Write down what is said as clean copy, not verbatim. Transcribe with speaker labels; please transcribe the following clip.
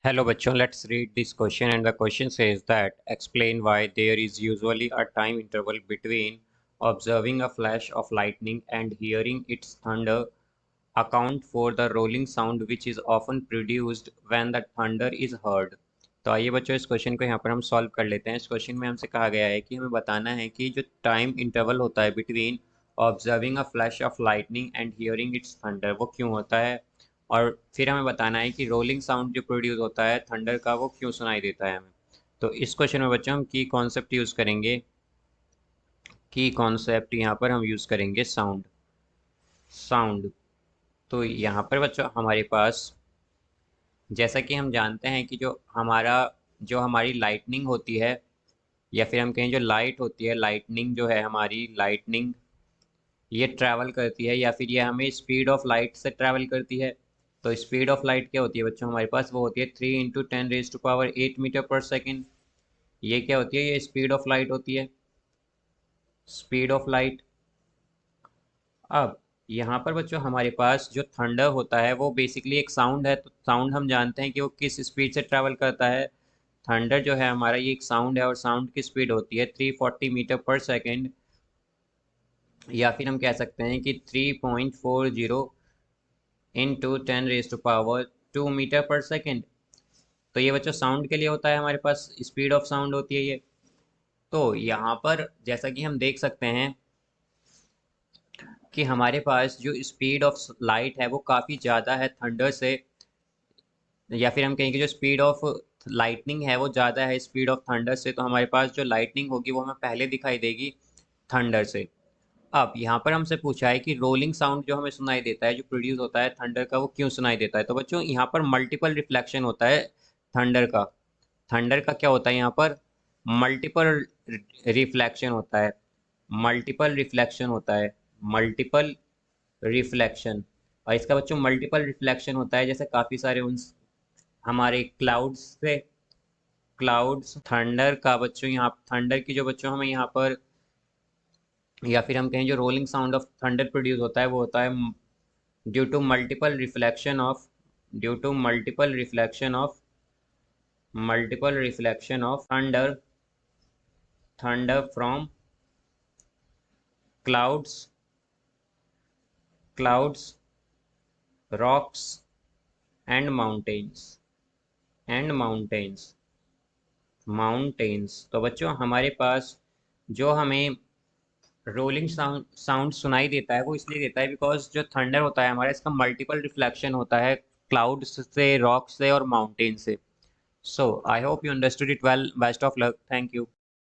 Speaker 1: Hello बच्चों, let's read this question and the question says that explain why there is usually a time interval between observing a flash of lightning and hearing its thunder. Account for the rolling sound which is often produced when the thunder is heard. तो आइए बच्चों इस question को यहाँ पर हम solve कर लेते हैं। इस क्वेश्चन में हमसे कहा गया है कि हमें बताना है कि जो टाइम इंटरवल होता है between observing a flash of lightning and hearing it's thunder वो क्यों होता है, और फिर हमें बताना है कि रोलिंग साउंड जो प्रोड्यूस होता है थंडर का वो क्यों सुनाई देता है हमें। तो इस क्वेश्चन में बच्चों हम की कॉन्सेप्ट यूज़ करेंगे। की कॉन्सेप्ट यहाँ पर हम यूज़ करेंगे साउंड। साउंड तो यहाँ पर बच्चों हमारे पास, जैसा कि हम जानते हैं कि जो हमारी लाइटनिंग होती है, या फिर हम कहें जो लाइट होती है, लाइटनिंग जो है हमारी लाइटनिंग, ये ट्रैवल करती है या फिर ये हमें स्पीड ऑफ लाइट से ट्रैवल करती है। तो स्पीड ऑफ लाइट क्या होती है बच्चों हमारे पास, वो होती है 3 × 10⁸ ये क्या होती है, ये स्पीड ऑफ लाइट होती है, स्पीड ऑफ लाइट। अब यहाँ पर बच्चों हमारे पास जो थंडर होता है वो बेसिकली एक साउंड है। तो साउंड हम जानते हैं कि वो किस स्पीड से ट्रैवल करता है। थंडर जो है हमारा ये एक साउंड है और साउंड की स्पीड होती है 340 मीटर पर सेकेंड, या फिर हम कह सकते हैं कि 3.40 × 10⁻²m/2 तो ये बच्चों साउंड के लिए होता है, हमारे पास स्पीड ऑफ साउंड होती है ये। तो यहाँ पर जैसा कि हम देख सकते हैं कि हमारे पास जो स्पीड ऑफ लाइट है वो काफ़ी ज़्यादा है थंडर से, या फिर हम कहें कि जो स्पीड ऑफ लाइटनिंग है वो ज़्यादा है स्पीड ऑफ थंडर से। तो हमारे पास जो लाइटनिंग होगी वो हमें पहले दिखाई देगी थंडर से। अब यहाँ पर हमसे पूछा है कि रोलिंग साउंड जो हमें सुनाई देता है, जो प्रोड्यूस होता है थंडर का, वो क्यों सुनाई देता है। तो बच्चों यहाँ पर मल्टीपल रिफ्लेक्शन होता है थंडर का। थंडर का क्या होता है यहाँ पर, मल्टीपल रिफ्लेक्शन होता है, मल्टीपल रिफ्लेक्शन होता है, मल्टीपल रिफ्लेक्शन। और इसका बच्चों मल्टीपल रिफ्लेक्शन होता है जैसे काफ़ी सारे उन हमारे क्लाउड्स से, क्लाउड्स थंडर का बच्चों, यहाँ थंडर की जो बच्चों हमें यहाँ पर, या फिर हम कहें जो rolling sound of thunder produce होता है वो होता है due to multiple reflection of, due to multiple reflection of thunder, thunder from clouds, clouds, rocks and mountains, and mountains, mountains. तो बच्चों हमारे पास जो हमें रोलिंग साउंड सुनाई देता है वो इसलिए देता है बिकॉज जो थंडर होता है हमारा, इसका मल्टीपल रिफ्लेक्शन होता है क्लाउड से, रॉक से और माउंटेन से। So I hope you understood it well. Best of luck, thank you.